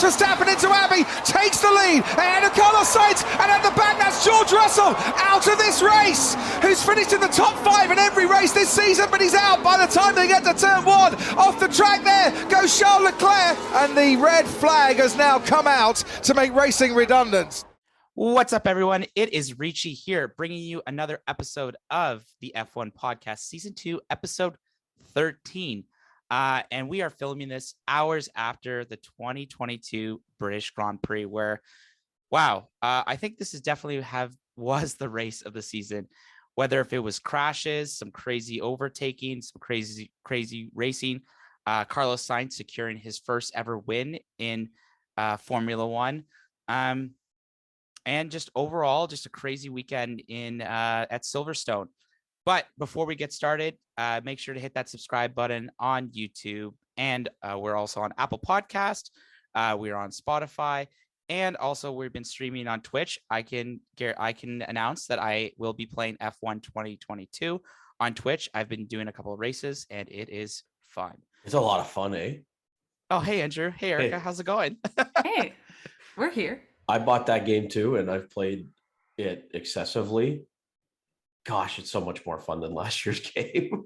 Max Verstappen into Abbey, takes the lead ahead of Carlos Sainz, and at the back that's George Russell out of this race, who's finished in the top 5 in every race this season, but he's out by the time they get to turn 1. Off the track there goes Charles Leclerc, and the red flag has now come out to make racing redundant. What's up, everyone? It is Ricci here, bringing you another episode of the F1 Podcast, Season 2, Episode 13. And we are filming this hours after the 2022 British Grand Prix, where, wow, I think this is definitely was the race of the season. Whether if it was crashes, some crazy overtaking, some crazy racing, Carlos Sainz securing his first ever win in Formula One. And just overall, just a crazy weekend at Silverstone. But before we get started, make sure to hit that subscribe button on YouTube. And we're also on Apple Podcast. We're on Spotify. And also we've been streaming on Twitch. I can announce that I will be playing F1 2022 on Twitch. I've been doing a couple of races and it is fun. It's a lot of fun, eh? Oh, hey, Andrew. Hey, Erica. Hey. How's it going? Hey, we're here. I bought that game too, and I've played it excessively. Gosh, it's so much more fun than last year's game.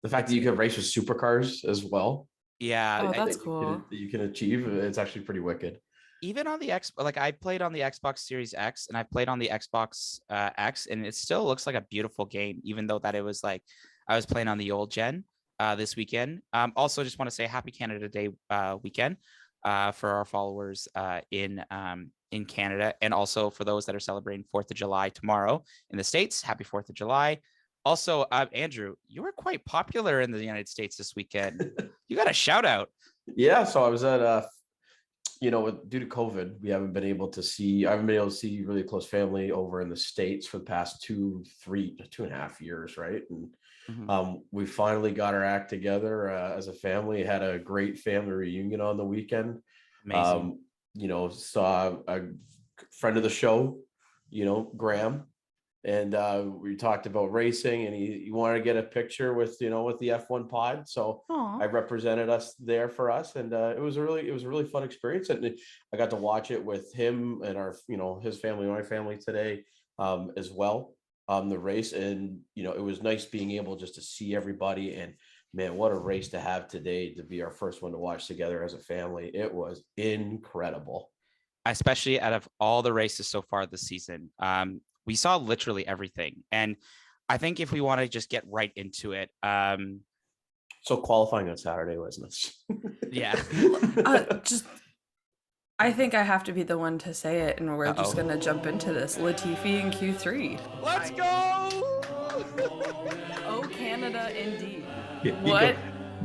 The fact that you can race with supercars as well. Yeah. Oh, that's cool. You can achieve. It's actually pretty wicked. Even on the I played on the Xbox Series X and I played on the Xbox X, and it still looks like a beautiful game, even though that it was like I was playing on the old gen this weekend. Also, just want to say Happy Canada Day weekend for our followers in Canada, and also for those that are celebrating 4th of July tomorrow in the States. Happy 4th of July. Also, Andrew, you were quite popular in the United States this weekend. You got a shout out. Yeah, so I was at due to COVID, I haven't been able to see really close family over in the States for the past 2.5 years, right? And we finally got our act together as a family. Had a great family reunion on the weekend. Amazing. Saw a friend of the show, Graham, and we talked about racing, and he wanted to get a picture with the F1 pod. So Aww. I represented us there for us, and it was a really fun experience. And I got to watch it with him and his family, my family today as well. The race, and it was nice being able just to see everybody. And man, what a race to have today, to be our first one to watch together as a family. It was incredible, especially out of all the races so far this season. We saw literally everything, and I think if we want to just get right into it, so qualifying on Saturday, wasn't it? Yeah. I think I have to be the one to say it, and we're just gonna jump into this. Latifi in Q3. Let's go! Oh, Canada, indeed. What?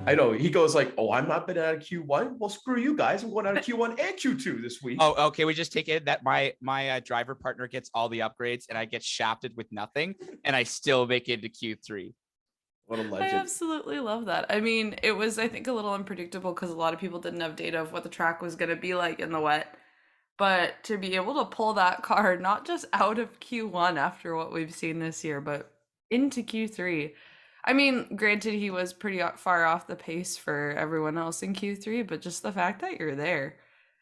I know. He goes like, "Oh, I'm not been out of Q1. Well, screw you guys. I'm going out of Q1 and Q2 this week." Oh, okay. We just take it that my driver partner gets all the upgrades, and I get shafted with nothing, and I still make it to Q3. What a legend. I absolutely love that. I mean, it was, I think, a little unpredictable because a lot of people didn't have data of what the track was going to be like in the wet. But to be able to pull that car, not just out of Q1 after what we've seen this year, but into Q3. I mean, granted, he was pretty far off the pace for everyone else in Q3, but just the fact that you're there.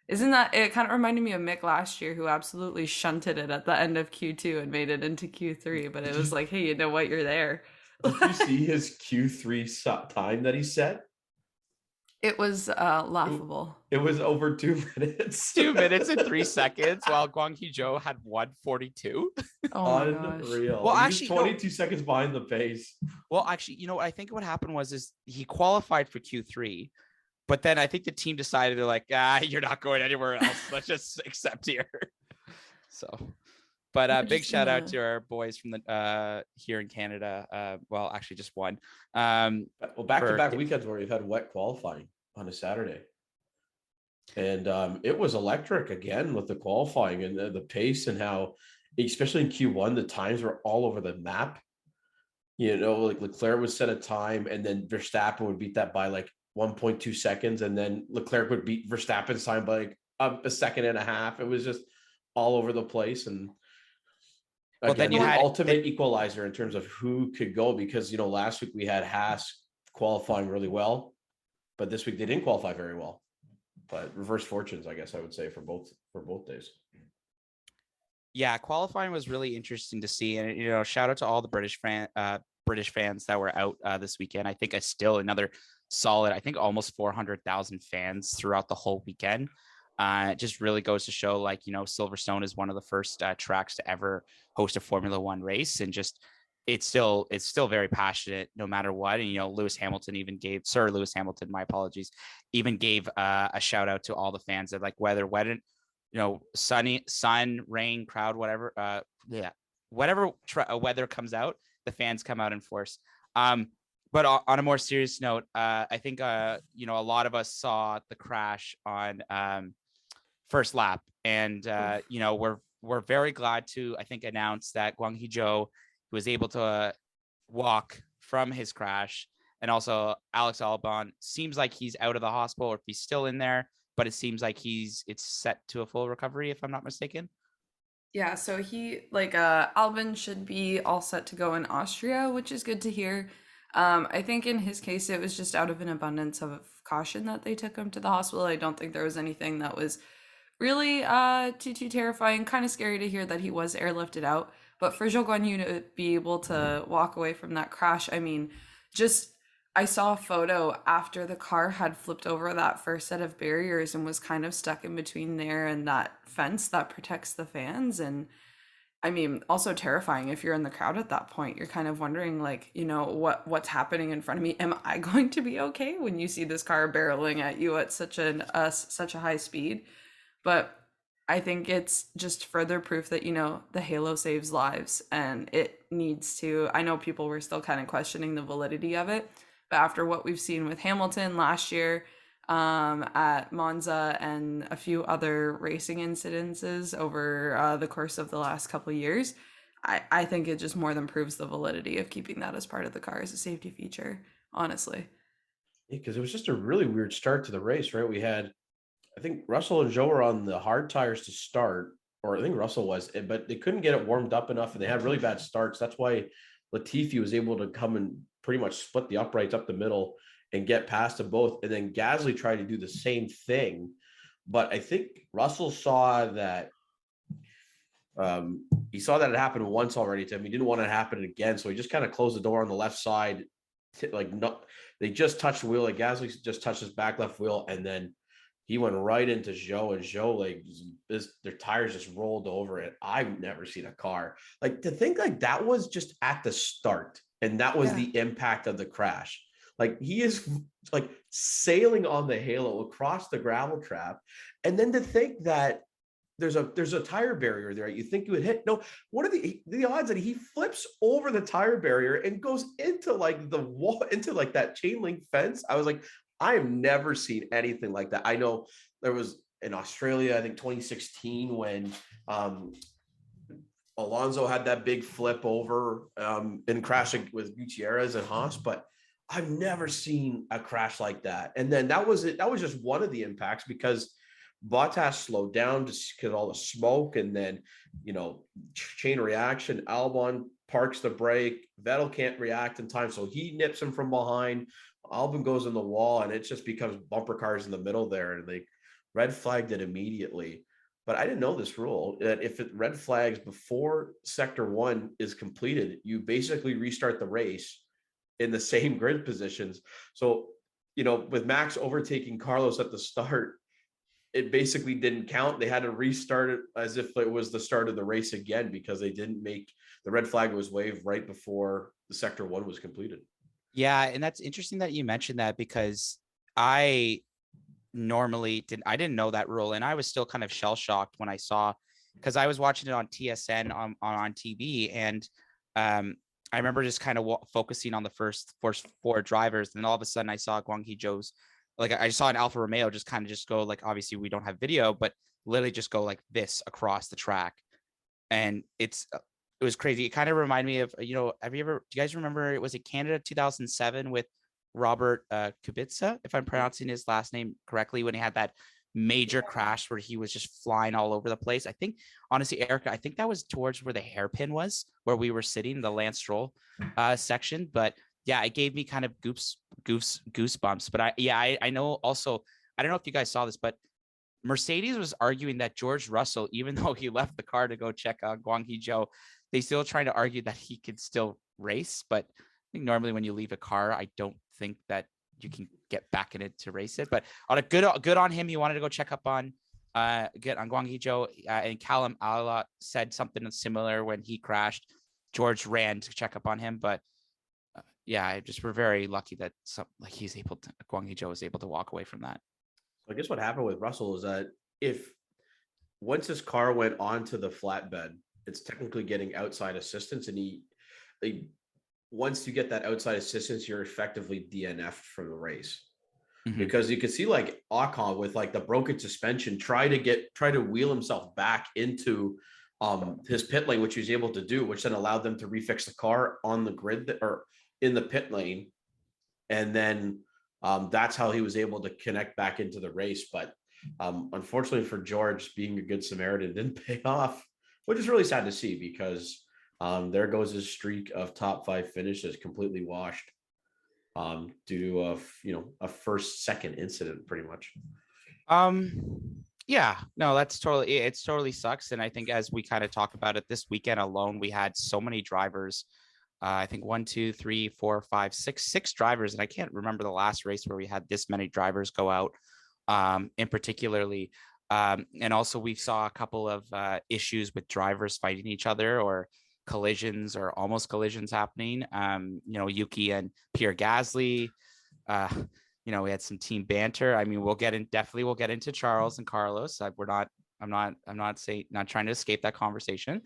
Isn't that, it kind of reminded me of Mick last year, who absolutely shunted it at the end of Q2 and made it into Q3. But it was like, hey, you know what? You're there. Did you see his Q3 time that he set? It was laughable. It was over 2 minutes. 2 minutes and 3 seconds, while Guanyu Zhou had 1:42. Oh my Unreal. gosh. Well, he actually, was 22 seconds behind the pace. Well, actually, I think what happened is he qualified for Q3, but then I think the team decided they're like, you're not going anywhere else. Let's just accept here. So. But big shout out to our boys from the here in Canada. Well, actually, just one. Back-to-back weekends where we've had wet qualifying on a Saturday, and it was electric again with the qualifying and the pace, and how, especially in Q1, the times were all over the map. Like Leclerc would set a time, and then Verstappen would beat that by like 1.2 seconds, and then Leclerc would beat Verstappen's time by like a second and a half. It was just all over the place, and well, again, then you had ultimate equalizer in terms of who could go, because last week we had Haas qualifying really well, but this week they didn't qualify very well. but reverse fortunes, I guess I would say for both days. Yeah, qualifying was really interesting to see, and shout out to all the British fans that were out this weekend. I think still another solid, I think almost 400,000 fans throughout the whole weekend. It just really goes to show, like, Silverstone is one of the first tracks to ever host a Formula One race, and just it's still very passionate no matter what. And Sir Lewis Hamilton, my apologies, even gave a shout out to all the fans that, like, whether sun, rain, crowd, whatever, whatever weather comes out, the fans come out in force. But on a more serious note, I think a lot of us saw the crash on first lap, and we're very glad to, I think, announce that Guanyu Zhou was able to walk from his crash, and also Alex Albon seems like he's out of the hospital, or if he's still in there, but it seems like it's set to a full recovery, if I'm not mistaken. Yeah, so Albon should be all set to go in Austria, which is good to hear. I think in his case, it was just out of an abundance of caution that they took him to the hospital. I don't think there was anything that was really too terrifying. Kind of scary to hear that he was airlifted out. But for Zhou Guanyu to be able to walk away from that crash, I mean, I saw a photo after the car had flipped over that first set of barriers and was kind of stuck in between there and that fence that protects the fans. And I mean, also terrifying if you're in the crowd at that point. You're kind of wondering, like, what's happening in front of me? Am I going to be okay when you see this car barreling at you at such a high speed? But I think it's just further proof that, the halo saves lives, and it needs to. I know people were still kind of questioning the validity of it, but after what we've seen with Hamilton last year at Monza and a few other racing incidences over the course of the last couple of years, I think it just more than proves the validity of keeping that as part of the car as a safety feature, honestly. Yeah, because it was just a really weird start to the race, right? We had, I think Russell and Zhou were on the hard tires to start, or I think Russell was, but they couldn't get it warmed up enough, and they had really bad starts. That's why Latifi was able to come and pretty much split the uprights up the middle and get past them both. And then Gasly tried to do the same thing. But I think Russell saw that it happened once already to him. He didn't want it to happen again. So he just kind of closed the door on the left side. They just touched the wheel. Like Gasly just touched his back left wheel. And then he went right into Zhou, and Zhou, their tires just rolled over it. I've never seen a car like, to think like that was just at the start, and that was the impact of the crash. Like, he is like sailing on the halo across the gravel trap, and then to think that there's a tire barrier there. You think you would hit? No. What are the odds that he flips over the tire barrier and goes into like the wall, into like that chain link fence? I was like, I have never seen anything like that. I know there was in Australia, I think 2016, when Alonso had that big flip over and crashing with Gutierrez and Haas, but I've never seen a crash like that. And then that was it. That was just one of the impacts, because Bottas slowed down just because all the smoke, and then, chain reaction. Albon parks the brake. Vettel can't react in time, so he nips him from behind. Albon goes in the wall, and it just becomes bumper cars in the middle there, and they red flagged it immediately. But I didn't know this rule, that if it red flags before sector 1 is completed, you basically restart the race in the same grid positions. So, with Max overtaking Carlos at the start, it basically didn't count. They had to restart it as if it was the start of the race again, because they didn't make the red flag was waved right before the sector 1 was completed. Yeah, and that's interesting that you mentioned that, because I didn't know that rule, and I was still kind of shell shocked when I saw, because I was watching it on TSN on TV, and I remember just kind of focusing on the first four drivers, and then all of a sudden I saw Guanyu Zhou's, like, I saw an Alfa Romeo just go, like, obviously we don't have video, but literally just go like this across the track, and it was crazy. It kind of reminded me of, do you guys remember, was it Canada 2007 with Robert Kubica, if I'm pronouncing his last name correctly, when he had that major crash where he was just flying all over the place? I think, honestly, Erica, I think that was towards where the hairpin was, where we were sitting, the Lance Stroll section. But yeah, it gave me kind of goosebumps. But I know also, I don't know if you guys saw this, but Mercedes was arguing that George Russell, even though he left the car to go check on Zhou, they still trying to argue that he could still race. But I think normally when you leave a car, I don't think that you can get back in it to race it. But on a good on him. He wanted to go check up on get on Zhou, and Callum Ala said something similar when he crashed. George ran to check up on him, but we're very lucky that Zhou was able to walk away from that. I guess what happened with Russell is that once his car went onto the flatbed, it's technically getting outside assistance, and once you get that outside assistance, you're effectively DNF'd from the race. Mm-hmm. Because you could see like Ocon with like the broken suspension try to wheel himself back into his pit lane, which he was able to do, which then allowed them to refix the car on the grid or in the pit lane, and then that's how he was able to connect back into the race. But unfortunately for George, being a good Samaritan didn't pay off, which is really sad to see, because there goes his streak of top 5 finishes completely washed due to a first-second incident, pretty much. Yeah, no, it totally sucks. And I think as we kind of talk about it, this weekend alone, we had so many drivers. I think 1, 2, 3, 4, 5, 6 drivers. And I can't remember the last race where we had this many drivers go out in particularly. And also we saw a couple of issues with drivers fighting each other, or collisions or almost collisions happening. Yuki and Pierre Gasly, we had some team banter. I mean, we'll get into Charles and Carlos. I'm not trying to escape that conversation.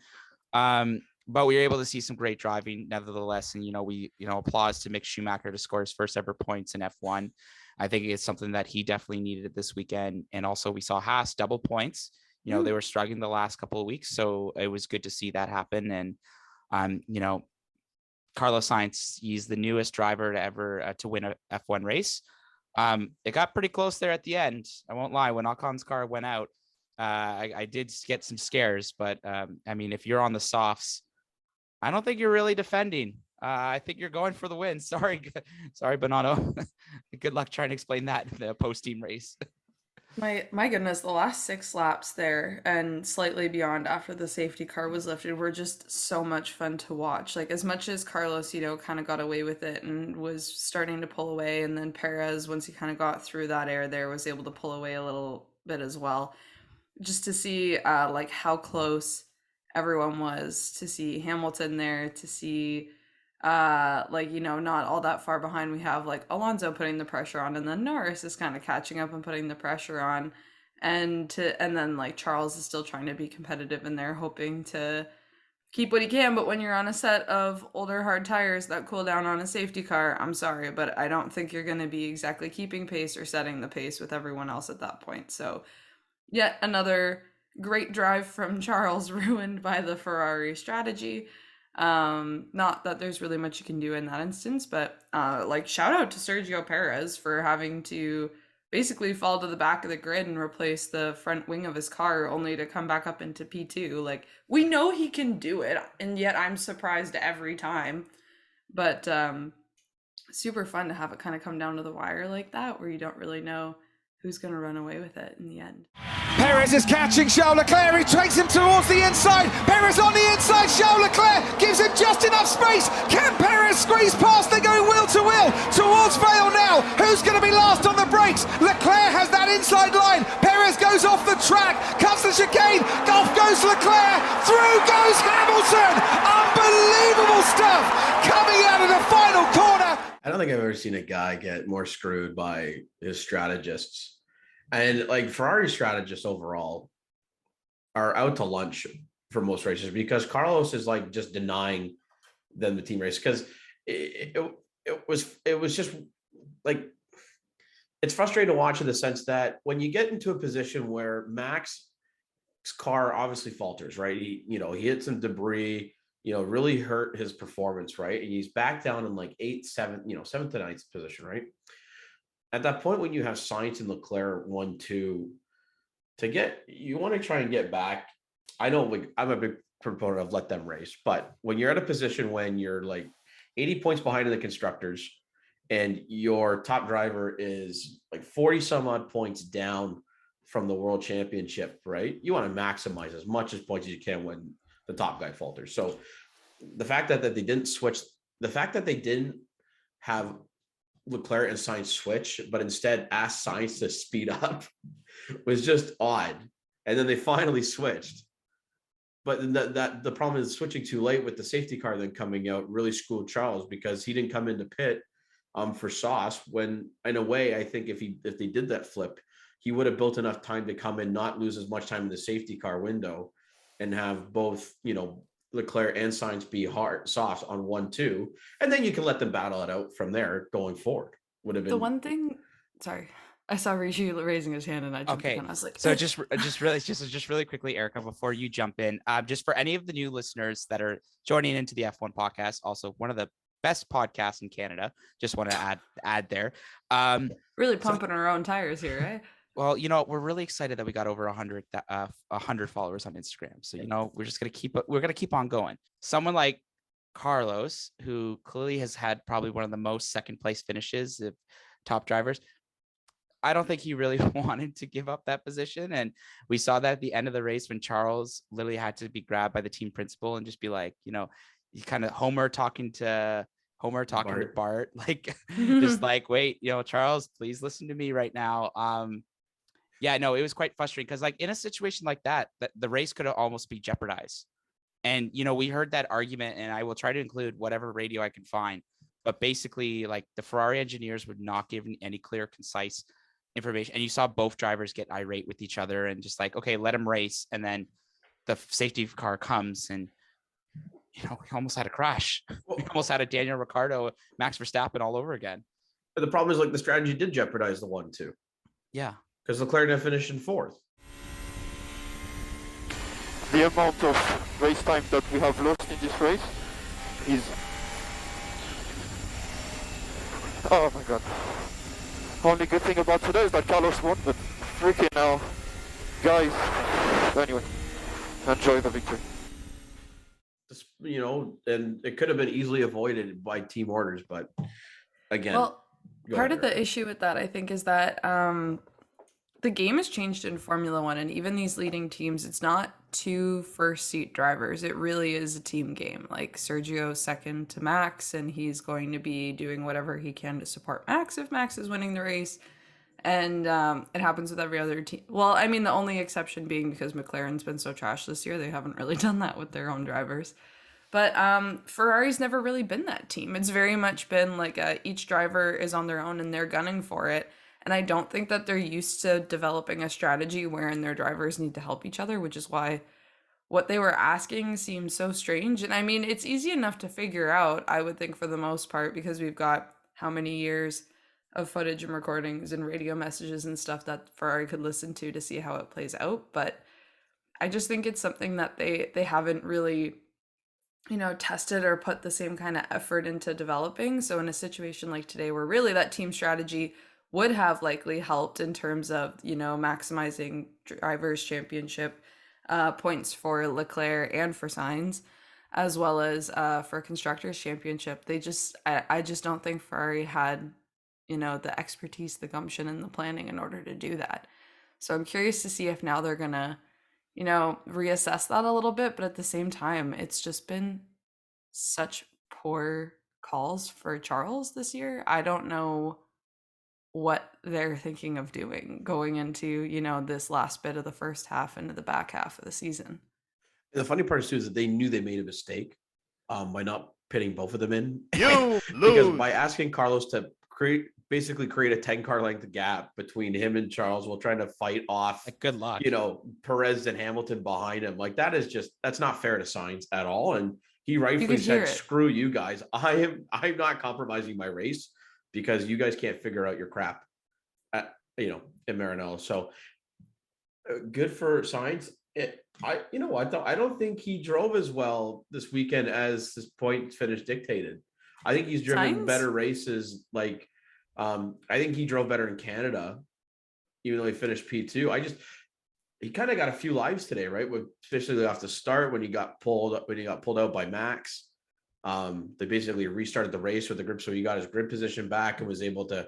But we were able to see some great driving nevertheless. And, we applause to Mick Schumacher to score his first ever points in F1. I think it's something that he definitely needed this weekend. And also we saw Haas double points. They were struggling the last couple of weeks. So it was good to see that happen. And, Carlos Sainz, he's the newest driver to ever to win a F1 race. It got pretty close there at the end. I won't lie. When Ocon's car went out, I did get some scares. But, if you're on the softs, I don't think you're really defending. I think you're going for the win. Sorry, Bonanno. Good luck trying to explain that in the post-team race. My goodness, the last 6 laps there and slightly beyond after the safety car was lifted were just so much fun to watch. Like, as much as Carlos, kind of got away with it and was starting to pull away, and then Perez, once he kind of got through that air there, was able to pull away a little bit as well. Just to see how close everyone was, to see Hamilton there, to see not all that far behind. We have Alonso putting the pressure on, and then Norris is kind of catching up and putting the pressure on, and then Charles is still trying to be competitive in there, hoping to keep what he can. But when you're on a set of older hard tires that cool down on a safety car, I'm sorry, but I don't think you're going to be exactly keeping pace or setting the pace with everyone else at that point. So yet another great drive from Charles ruined by the Ferrari strategy. Not that there's really much you can do in that instance, but shout out to Sergio Perez for having to basically fall to the back of the grid and replace the front wing of his car, only to come back up into P2. We know he can do it, and yet I'm surprised every time. But super fun to have it kind of come down to the wire like that, where you don't really know who's going to run away with it in the end. Perez is catching Charles Leclerc. He takes him towards the inside. Perez on the inside. Charles Leclerc gives him just enough space. Can Perez squeeze past? They're going wheel to wheel towards Vale now. Who's going to be last on the brakes? Leclerc has that inside line. Perez goes off the track, cuts the chicane. Off goes Leclerc. Through goes Hamilton. Unbelievable stuff coming out of the final corner. I don't think I've ever seen a guy get more screwed by his strategists. And Ferrari strategists overall are out to lunch for most races, because Carlos is just denying them the team race, because it was just it's frustrating to watch in the sense that when you get into a position where Max's car obviously falters, right? He hit some debris, really hurt his performance, right? And he's back down in 8th, 7th, 7th to 9th position, right? At that point, when you have Sainz and Leclerc 1-2, you want to try and get back. I know I'm a big proponent of let them race, but when you're at a position when you're 80 points behind in the constructors and your top driver is like 40 some odd points down from the world championship, right? You want to maximize as much as points as you can when the top guy falters. So the fact that they didn't switch, the fact that they didn't have Leclerc and Sainz switch, but instead asked Sainz to speed up was just odd. And then they finally switched. But the problem is switching too late with the safety car then coming out really screwed Charles, because he didn't come into pit for Sauce, when in a way, I think if they did that flip, he would have built enough time to come in, not lose as much time in the safety car window, and have both, Leclerc and Sainz be hard soft on 1-2, and then you can let them battle it out from there going forward. Would have been The one thing. Sorry, I saw Ricci raising his hand, and I jumped Okay, in. I was like, so just really quickly, Erica, before you jump in, just for any of the new listeners that are joining into the F1 podcast, also one of the best podcasts in Canada. Just want to add there. really pumping our own tires here, right? Well, we're really excited that we got over 100 followers on Instagram. So, we're just going to keep on going. Someone like Carlos, who clearly has had probably one of the most second place finishes of top drivers, I don't think he really wanted to give up that position. And we saw that at the end of the race when Charles literally had to be grabbed by the team principal and just be like, he kind of Homer talking to Bart, like, just like, wait, Charles, please listen to me right now. Yeah, no, it was quite frustrating because, like, in a situation like that the race could almost be jeopardized. And, we heard that argument, and I will try to include whatever radio I can find. But basically, like, the Ferrari engineers would not give any clear, concise information. And you saw both drivers get irate with each other and just like, okay, let them race. And then the safety car comes and, we almost had a crash. We almost had a Daniel Ricciardo, Max Verstappen all over again. But the problem is, like, the strategy did jeopardize the 1-2. Yeah. Because Leclerc didn't finish in fourth. The amount of race time that we have lost in this race is... Oh my god. Only good thing about today is that Carlos won, but freaking hell. Guys, anyway, enjoy the victory. And it could have been easily avoided by team orders, but again... Well, part of the issue with that, I think, is that the game has changed in Formula One, and even these leading teams, it's not two first seat drivers. It really is a team game. Like, Sergio's second to Max, and he's going to be doing whatever he can to support Max if Max is winning the race. And it happens with every other team. Well, I mean, the only exception being because McLaren's been so trash this year, they haven't really done that with their own drivers. But Ferrari's never really been that team. It's very much been like each driver is on their own and they're gunning for it. And I don't think that they're used to developing a strategy wherein their drivers need to help each other, which is why what they were asking seems so strange. And I mean, it's easy enough to figure out, I would think, for the most part, because we've got how many years of footage and recordings and radio messages and stuff that Ferrari could listen to see how it plays out. But I just think it's something that they haven't really, tested or put the same kind of effort into developing. So in a situation like today, where really that team strategy would have likely helped in terms of, maximizing drivers' championship points for Leclerc and for Sainz, as well as for constructors' championship. I just don't think Ferrari had, the expertise, the gumption, and the planning in order to do that. So I'm curious to see if now they're gonna, reassess that a little bit. But at the same time, it's just been such poor calls for Charles this year. I don't know what they're thinking of doing going into, this last bit of the first half into the back half of the season. And the funny part is, too, is that they knew they made a mistake by not pitting both of them in. You Because lose. by asking Carlos to create a 10-car length gap between him and Charles while trying to fight off, Like, good luck. Perez and Hamilton behind him, like, that's not fair to Sainz at all. And he rightfully said, screw you guys. I'm not compromising my race because you guys can't figure out your crap in Maranello. So good for Sainz. I don't think he drove as well this weekend as his point finish dictated. I think he's driven Sainz? better races. Like, I think he drove better in Canada, even though he finished P2. He kind of got a few lives today, right? Especially off the start when he got pulled out by Max. They basically restarted the race with the grip, so he got his grip position back and was able to,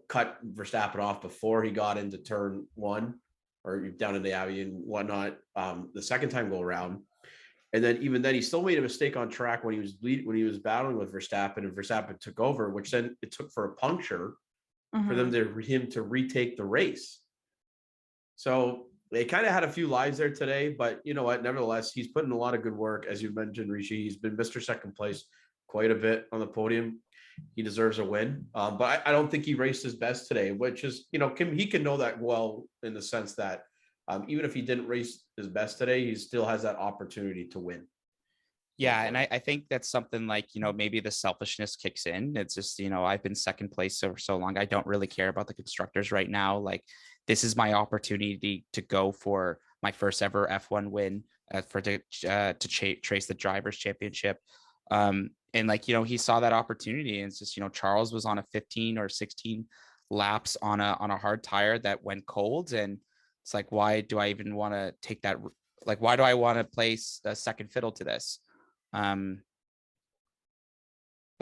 cut Verstappen off before he got into turn one or down in the Abbey and whatnot. The second time go around, and then even then he still made a mistake on track when he was battling with Verstappen, and Verstappen took over, which then it took for a puncture for him to retake the race. So they kind of had a few lives there today, but you know what? Nevertheless, he's put in a lot of good work. As you mentioned, Ricci, he's been Mr. Second Place quite a bit on the podium. He deserves a win. But I don't think he raced his best today, which is, he can know that well, in the sense that even if he didn't race his best today, he still has that opportunity to win. Yeah, and I think that's something like, maybe the selfishness kicks in. It's just, I've been second place for so long. I don't really care about the constructors right now. Like, this is my opportunity to go for my first ever F1 win, to trace the Drivers' Championship. And like, he saw that opportunity, and it's just, Charles was on a 15 or 16 laps on a hard tire that went cold. And it's like, why do I even want to take that? Like, why do I want to play a second fiddle to this? But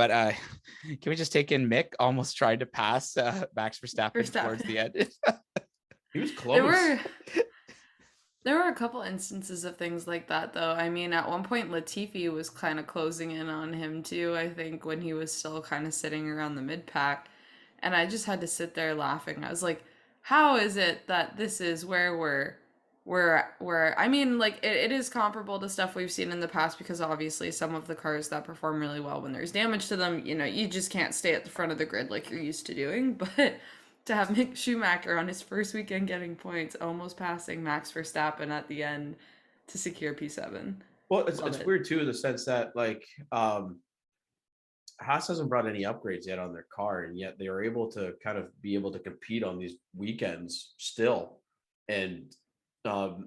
can we just take in Mick almost tried to pass Max Verstappen towards the end? He was close. There were a couple instances of things like that, though. I mean, at one point, Latifi was kind of closing in on him, too, I think, when he was still kind of sitting around the mid-pack. And I just had to sit there laughing. I was like, how is it that this is where I mean, like, it is comparable to stuff we've seen in the past, because obviously some of the cars that perform really well, when there's damage to them, you just can't stay at the front of the grid like you're used to doing. But to have Mick Schumacher on his first weekend getting points, almost passing Max Verstappen at the end to secure P7. Well, it's weird too, in the sense that, like, Haas hasn't brought any upgrades yet on their car, and yet they are able to kind of be able to compete on these weekends still. And to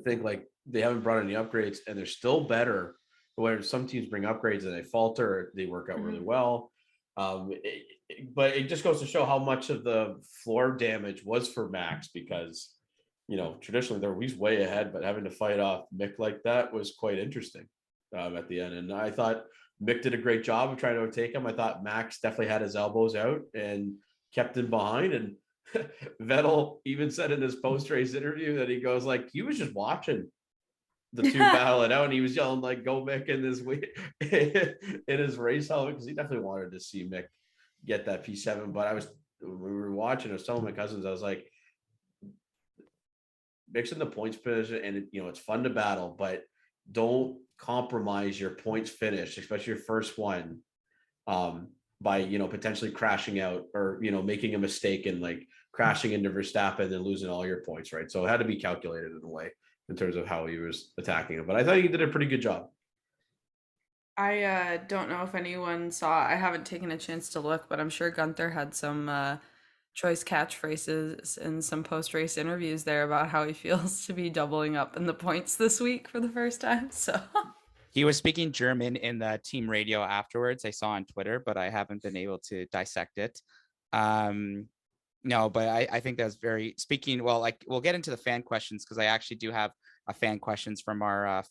think, like, they haven't brought any upgrades and they're still better. Where some teams bring upgrades and they falter, they work out really well. But it just goes to show how much of the floor damage was for Max, because traditionally he's way ahead, but having to fight off Mick like that was quite interesting at the end. And I thought Mick did a great job of trying to overtake him. I thought Max definitely had his elbows out and kept him behind. And Vettel even said in his post-race interview that he goes, like, he was just watching the two battle it out, and he was yelling, like, go Mick in his race helmet, because he definitely wanted to see Mick get that P7. But when we were watching, I was telling my cousins, I was like, Mick's in the points position, and it's fun to battle, but don't compromise your points finish, especially your first one, by potentially crashing out or making a mistake and like crashing into Verstappen and losing all your points, right? So it had to be calculated in a way in terms of how he was attacking him. But I thought he did a pretty good job. I don't know if anyone saw, I haven't taken a chance to look, but I'm sure Gunther had some choice catchphrases in some post-race interviews there about how he feels to be doubling up in the points this week for the first time. So he was speaking German in the team radio afterwards, I saw on Twitter, but I haven't been able to dissect it. No, but I think that's very speaking. Well, like, we'll get into the fan questions, because I actually do have a fan questions from our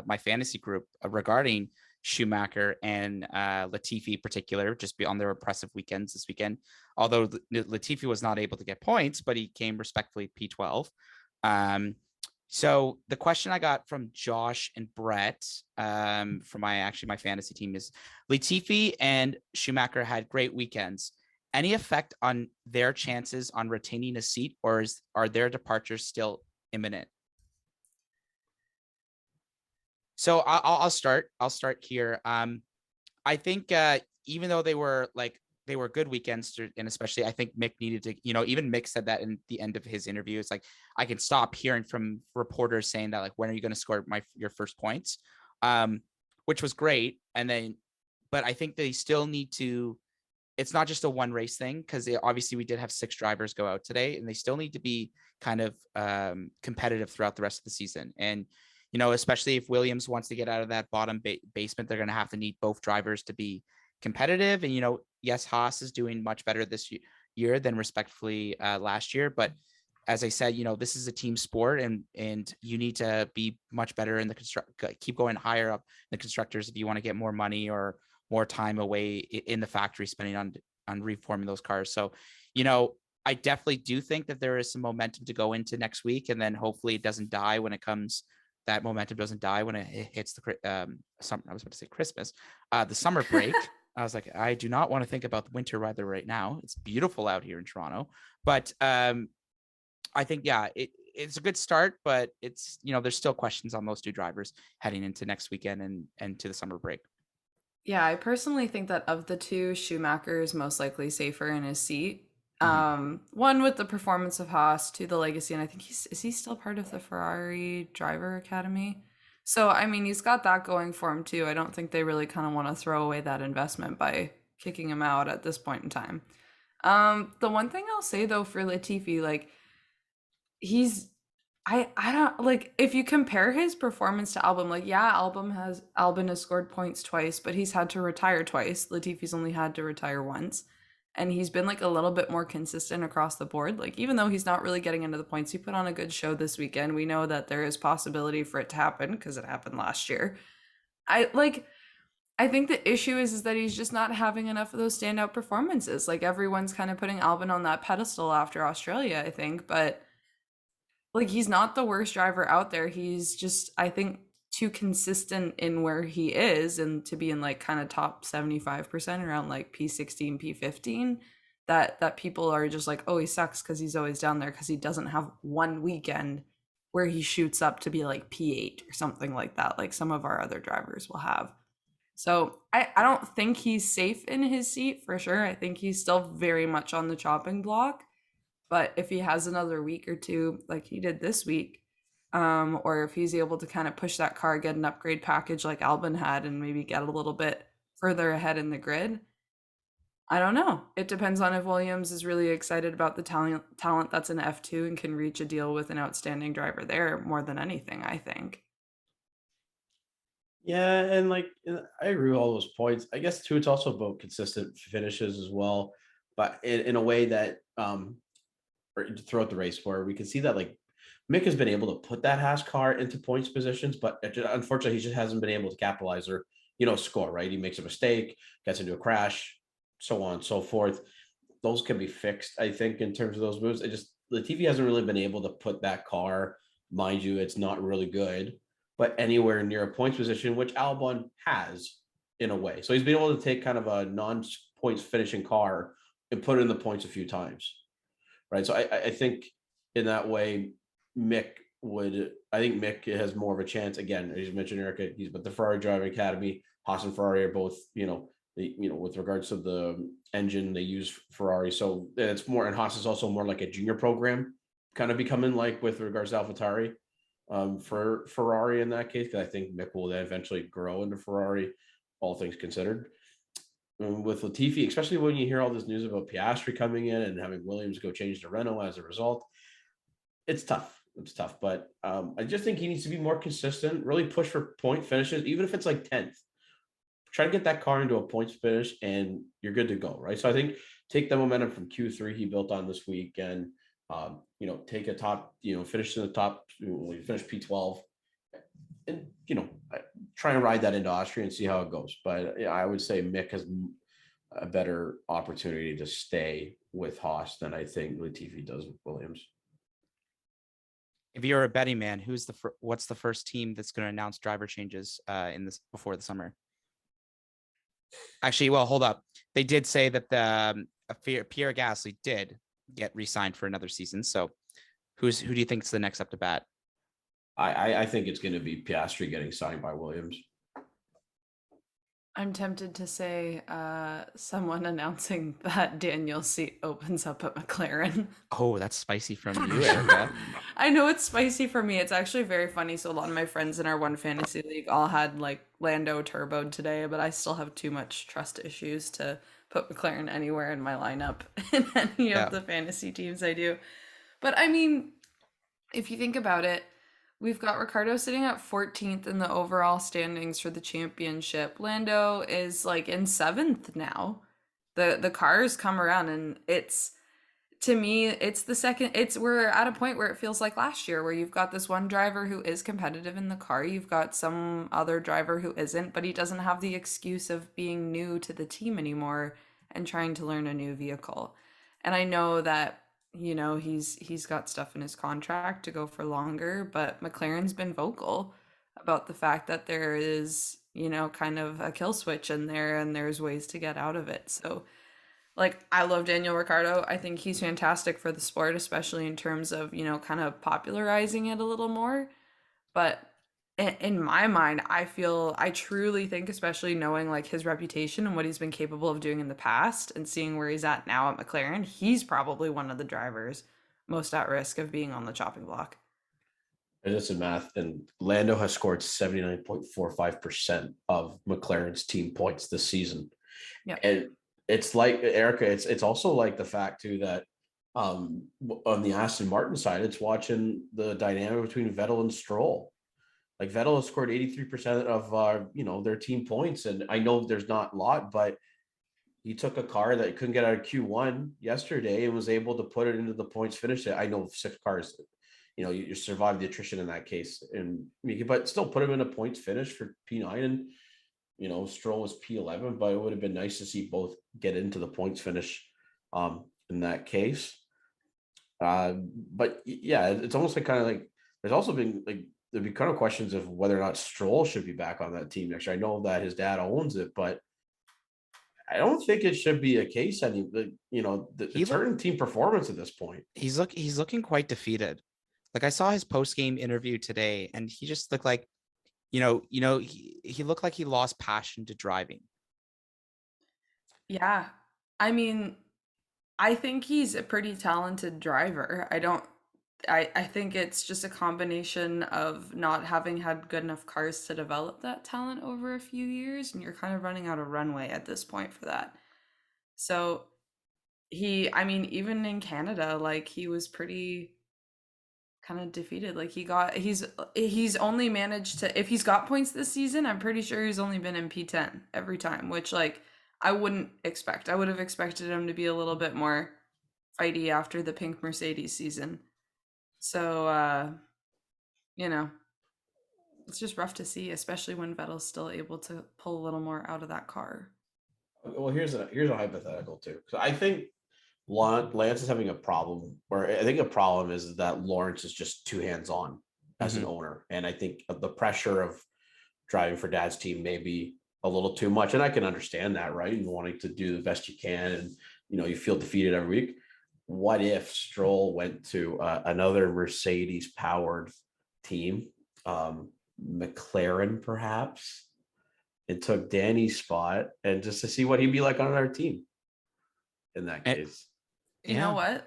my fantasy group regarding Schumacher and Latifi in particular, just on their impressive weekends this weekend. Although Latifi was not able to get points, but he came respectfully P12. So the question I got from Josh and Brett from my fantasy team is, Latifi and Schumacher had great weekends. Any effect on their chances on retaining a seat, or are their departures still imminent? So I'll start here. I think even though they were good weekends, and especially I think Mick needed to, even Mick said that in the end of his interview. It's like, I can stop hearing from reporters saying that, like, when are you going to score your first points, which was great. And then, but I think they still need to. It's not just a one race thing, because obviously we did have 6 drivers go out today, and they still need to be kind of competitive throughout the rest of the season. And especially if Williams wants to get out of that bottom basement, they're going to have to need both drivers to be competitive. And yes, Haas is doing much better this year than respectfully last year, but as I said, this is a team sport, and you need to be much better in the keep going higher up in the constructors if you want to get more money or more time away in the factory spending on reforming those cars. So, I definitely do think that there is some momentum to go into next week, and then hopefully it doesn't die when it comes. That momentum doesn't die when it hits the summer. I was about to say Christmas, the summer break. I was like, I do not want to think about the winter weather right now. It's beautiful out here in Toronto, but I think, yeah, it's a good start, but it's, there's still questions on those two drivers heading into next weekend and to the summer break. Yeah, I personally think that of the two, Schumacher is most likely safer in his seat. One with the performance of Haas, two the legacy, and I think is he still part of the Ferrari Driver Academy? So I mean, he's got that going for him too. I don't think they really kind of want to throw away that investment by kicking him out at this point in time. The one thing I'll say though for Latifi, like I don't like if you compare his performance to Albon, like yeah, Albon has scored points twice, but he's had to retire twice. Latifi's only had to retire once. And he's been like a little bit more consistent across the board. Like even though he's not really getting into the points, he put on a good show this weekend. We know that there is possibility for it to happen because it happened last year. I think the issue is that he's just not having enough of those standout performances. Like everyone's kind of putting Albon on that pedestal after Australia, I think, but like he's not the worst driver out there. He's just, I think, too consistent in where he is and to be in like kind of top 75% around like P16, P15 that people are just like, oh, he sucks because he's always down there because he doesn't have one weekend where he shoots up to be like P8 or something like that, like some of our other drivers will have. So I don't think he's safe in his seat for sure. I think he's still very much on the chopping block. But if he has another week or two like he did this week, or if he's able to kind of push that car, get an upgrade package like Albon had, and maybe get a little bit further ahead in the grid, I don't know. It depends on if Williams is really excited about the talent that's in F2 and can reach a deal with an outstanding driver there more than anything, I think. Yeah, and like I agree with all those points. I guess too, it's also about consistent finishes as well, but in a way that throughout the race where we can see that like Mick has been able to put that Haas car into points positions, but unfortunately, he just hasn't been able to capitalize or, score, right? He makes a mistake, gets into a crash, so on and so forth. Those can be fixed, I think, in terms of those moves. Latifi hasn't really been able to put that car, mind you, it's not really good, but anywhere near a points position, which Albon has in a way. So he's been able to take kind of a non-points finishing car and put it in the points a few times, right? So I think in that way, Mick has more of a chance. Again, as you mentioned, Erica, he's with the Ferrari Driving Academy. Haas and Ferrari are both, with regards to the engine, they use Ferrari. So it's more, and Haas is also more like a junior program, kind of becoming like with regards to AlphaTauri for Ferrari in that case, because I think Mick will then eventually grow into Ferrari, all things considered. And with Latifi, especially when you hear all this news about Piastri coming in and having Williams go change to Renault as a result, it's tough. But I just think he needs to be more consistent, really push for point finishes, even if it's like 10th. Try to get that car into a points finish and you're good to go, right? So I think take the momentum from Q3 he built on this week and, take a top, finish in the top, finish P12 and, try and ride that into Austria and see how it goes. But I would say Mick has a better opportunity to stay with Haas than I think Latifi does with Williams. If you're a betting man, what's the first team that's going to announce driver changes before the summer? Actually, well, hold up. They did say that Pierre Gasly did get re-signed for another season. So who do you think is the next up to bat? I think it's going to be Piastri getting signed by Williams. I'm tempted to say someone announcing that Daniel's seat opens up at McLaren. Oh, that's spicy from you, Erica. I know it's spicy for me. It's actually very funny. So a lot of my friends in our one fantasy league all had like Lando turboed today, but I still have too much trust issues to put McLaren anywhere in my lineup in any of the fantasy teams I do. But I mean, if you think about it, we've got Ricciardo sitting at 14th in the overall standings for the championship. Lando is like in 7th now. The cars come around and it's To me, it's the second. We're at a point where it feels like last year, where you've got this one driver who is competitive in the car, you've got some other driver who isn't, but he doesn't have the excuse of being new to the team anymore and trying to learn a new vehicle. And I know that, he's got stuff in his contract to go for longer, but McLaren's been vocal about the fact that there is, kind of a kill switch in there, and there's ways to get out of it. So, like, I love Daniel Ricciardo. I think he's fantastic for the sport, especially in terms of, kind of popularizing it a little more. But in my mind, I truly think, especially knowing like his reputation and what he's been capable of doing in the past and seeing where he's at now at McLaren, he's probably one of the drivers most at risk of being on the chopping block. I did some math, and Lando has scored 79.45% of McLaren's team points this season. Yeah. And it's like, Erica, it's also like the fact too that on the Aston Martin side, it's watching the dynamic between Vettel and Stroll. Like, Vettel has scored 83% of their team points, and I know there's not a lot, but he took a car that couldn't get out of Q1 yesterday and was able to put it into the points finish. I know 6 cars, you survive the attrition in that case, but still put him in a points finish for P9, and Stroll was P11, but it would have been nice to see both get into the points finish in that case. But yeah, it's almost like kind of like there's also been like there'd be kind of questions of whether or not Stroll should be back on that team next year. I know that his dad owns it, but I don't think it should be a case it's hurting team performance at this point. He's looking quite defeated. Like, I saw his post-game interview today, and he just looked like, he looked like he lost passion to driving. Yeah. I mean, I think he's a pretty talented driver. I think it's just a combination of not having had good enough cars to develop that talent over a few years, and you're kind of running out of runway at this point for that. So even in Canada, like, he was pretty kind of defeated. Like, he's only managed to, if he's got points this season, I'm pretty sure he's only been in P10 every time, which, like, I wouldn't expect. I would have expected him to be a little bit more fighty after the pink Mercedes season. So, it's just rough to see, especially when Vettel's still able to pull a little more out of that car. Well, here's a hypothetical too. So I think Lance is having a problem, or I think a problem is that Lawrence is just too hands-on as an owner. And I think the pressure of driving for dad's team may be a little too much. And I can understand that, right? And wanting to do the best you can. And, you feel defeated every week. What if Stroll went to another Mercedes powered team, McLaren perhaps, and took Danny's spot, and just to see what he'd be like on our team in that case? You know what?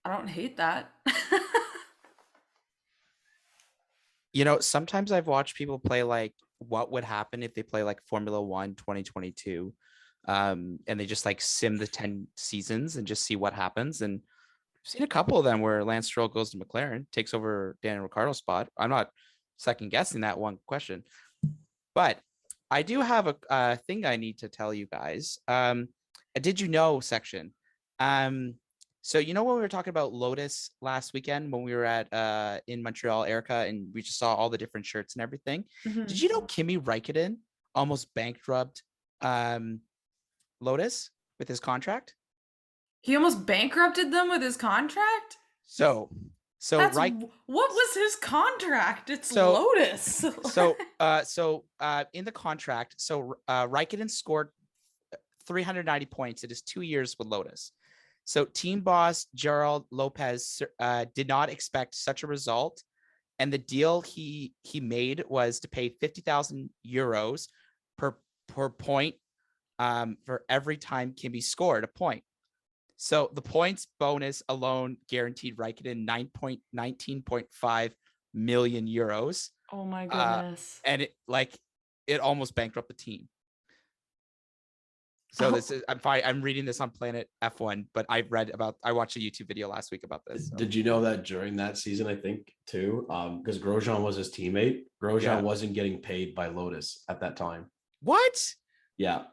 I don't hate that. Sometimes I've watched people play like what would happen if they play like Formula 1 2022. And they just like sim the 10 seasons and just see what happens. And I've seen a couple of them where Lance Stroll goes to McLaren, takes over Daniel Ricciardo's spot. I'm not second guessing that one question, but I do have a thing I need to tell you guys. Did you know section? So when we were talking about Lotus last weekend when we were at in Montreal, Erica, and we just saw all the different shirts and everything. Mm-hmm. Did you know Kimi Räikkönen almost bankrupted Lotus with his contract? He almost bankrupted them with his contract? So what was his contract? It's Lotus. so in the contract, Räikkönen scored 390 points in his 2 years with Lotus. So team boss Gerald Lopez did not expect such a result, and the deal he made was to pay 50,000 euros per point for every time Kimi scored a point. So the points bonus alone guaranteed Räikkönen 19.5 million euros. Oh my goodness! And it almost bankrupted the team. So this is I'm reading this on Planet F1, but I watched a YouTube video last week about this. So. Did you know that during that season, I think too, because Grosjean was his teammate, Grosjean wasn't getting paid by Lotus at that time. What? Yeah.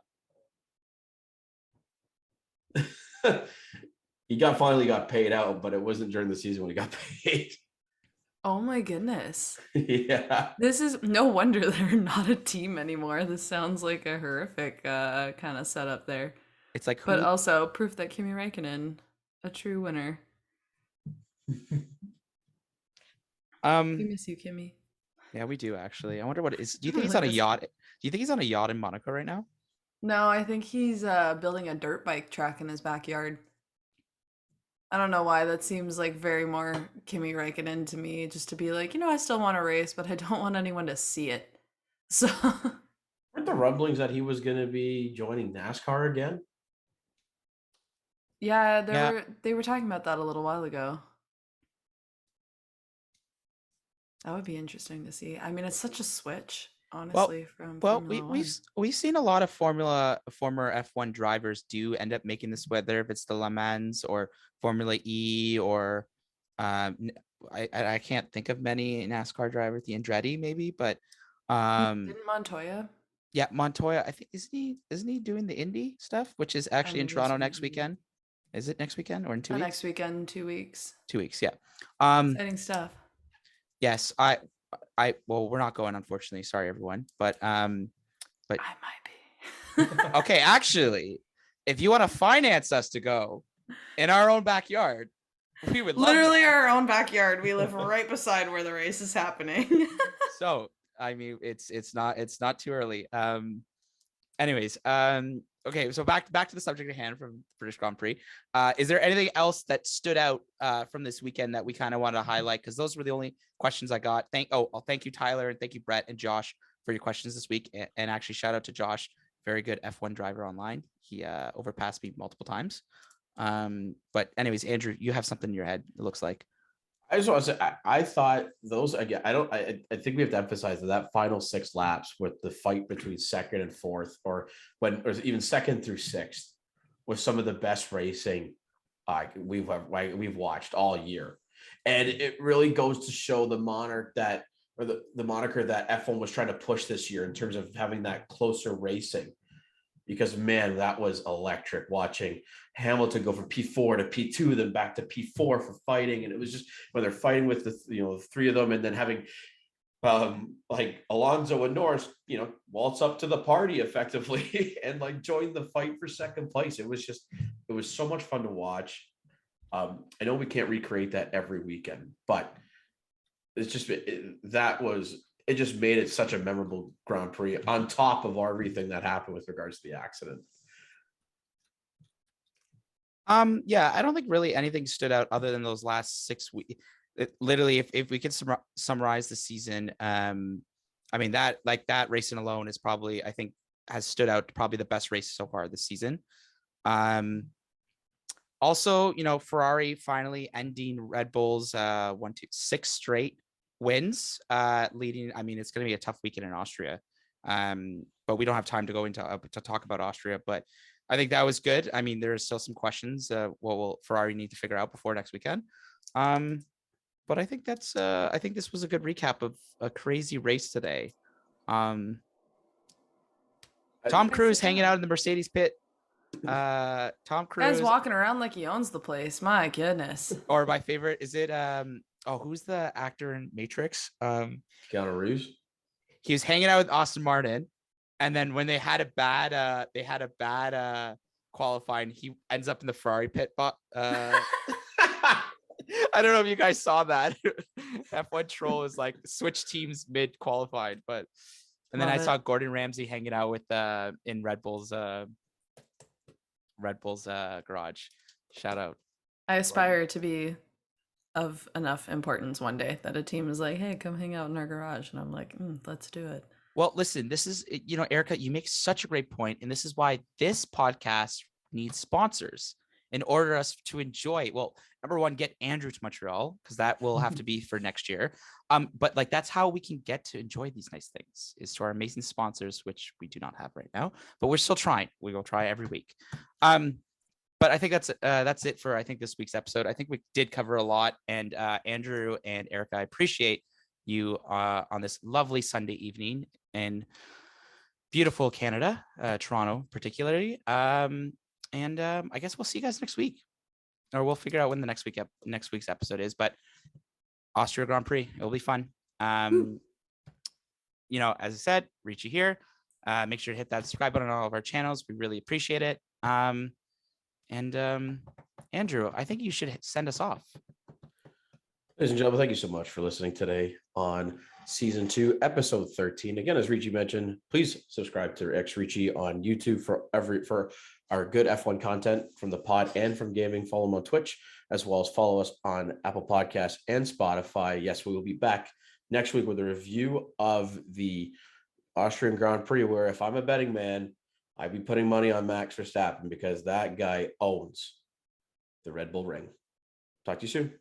He finally got paid out, but it wasn't during the season when he got paid. Oh my goodness. Yeah. This is no wonder they're not a team anymore. This sounds like a horrific kind of setup there. It's like But also proof that Kimi Räikkönen, a true winner. We miss you, Kimi. Yeah, we do actually. I wonder what it is. Do you think he's on a yacht? Do you think he's on a yacht in Monaco right now? No, I think he's building a dirt bike track in his backyard. I don't know why. That seems like very more Kimi Räikkönen to me, just to be like, I still want to race, but I don't want anyone to see it. So Weren't the rumblings that he was going to be joining NASCAR again? yeah, they were talking about that a little while ago. That would be interesting to see. I mean, it's such a switch, honestly, from Formula One. we've seen a lot of former F1 drivers do end up making this, whether if it's the Le Mans or Formula E or I can't think of many NASCAR drivers, the Andretti maybe, but Didn't Montoya? yeah, Montoya, I think isn't he doing the Indy stuff, which is actually in Toronto next weekend? Is it next weekend or in 2 weeks? Next weekend, 2 weeks. 2 weeks, yeah. Exciting stuff. Yes, well, we're not going, unfortunately. Sorry, everyone. But I might be. okay, actually, if you want to finance us to go in our own backyard, we would literally our own backyard. We live right beside where the race is happening. So, I mean, it's not too early. Anyways, okay, so back to the subject at hand from British Grand Prix. Is there anything else that stood out from this weekend that we kind of want to highlight? Because those were the only questions I got. Thank you, Tyler, and thank you, Brett and Josh, for your questions this week. And actually, shout out to Josh, very good F1 driver online. He overpassed me multiple times. But anyways, Andrew, you have something in your head, it looks like. I just want to say, I thought those, again, I think we have to emphasize that final 6 laps with the fight between second and fourth, or even second through sixth, was some of the best racing we've watched all year. And it really goes to show the moniker that F1 was trying to push this year in terms of having that closer racing. Because, man, that was electric watching Hamilton go from P4 to P2, then back to P4 for fighting. And it was just when they're fighting with the 3 of them, and then having like Alonso and Norris, waltz up to the party effectively and like join the fight for second place. It was so much fun to watch. I know we can't recreate that every weekend, but it's just, it just made it such a memorable Grand Prix on top of everything that happened with regards to the accident. Yeah, I don't think really anything stood out other than those last 6 weeks. Literally, if we could summarize the season, I mean, that racing alone is probably, I think, has stood out, probably the best race so far this season. Also, Ferrari finally ending Red Bull's 6 straight wins, leading. I mean, it's going to be a tough weekend in Austria, but we don't have time to go into to talk about Austria. But I think that was good. I mean, there are still some questions. What will Ferrari need to figure out before next weekend? But I think I think this was a good recap of a crazy race today. Tom Cruise hanging out in the Mercedes pit. Tom Cruise Guy's walking around like he owns the place. My goodness. Or my favorite, is it who's the actor in Matrix? Keanu Reeves. He was hanging out with Aston Martin, and then when they had a bad qualifying, he ends up in the Ferrari pit. I don't know if you guys saw that. F1 troll is like switch teams mid qualified, but and then I saw Gordon Ramsay hanging out with in Red Bull's garage. Shout out. I aspire to be of enough importance one day that a team is like, hey, come hang out in our garage. And I'm like, let's do it. Well, listen, this is, Erica, you make such a great point. And this is why this podcast needs sponsors in order us to enjoy. Well, number one, get Andrew to Montreal, because that will have to be for next year. But like, that's how we can get to enjoy these nice things, is to our amazing sponsors, which we do not have right now, but we're still trying. We will try every week. But I think that's it for, I think, this week's episode. I think we did cover a lot, and Andrew and Erica, I appreciate you on this lovely Sunday evening in beautiful Canada, Toronto particularly. And I guess we'll see you guys next week. or we'll figure out when the next week's episode is. But Austria Grand Prix, it'll be fun. You know, as I said, Ricci here. Make sure to hit that subscribe button on all of our channels. We really appreciate it. And Andrew, I think you should send us off. Ladies and gentlemen, thank you so much for listening today on season 2, episode 13. Again, as Ricci mentioned, please subscribe to X Ricci on YouTube for our good F1 content from the pod and from gaming. Follow him on Twitch, as well as follow us on Apple Podcasts and Spotify. Yes, we will be back next week with a review of the Austrian Grand Prix, where if I'm a betting man, I'd be putting money on Max Verstappen because that guy owns the Red Bull ring. Talk to you soon.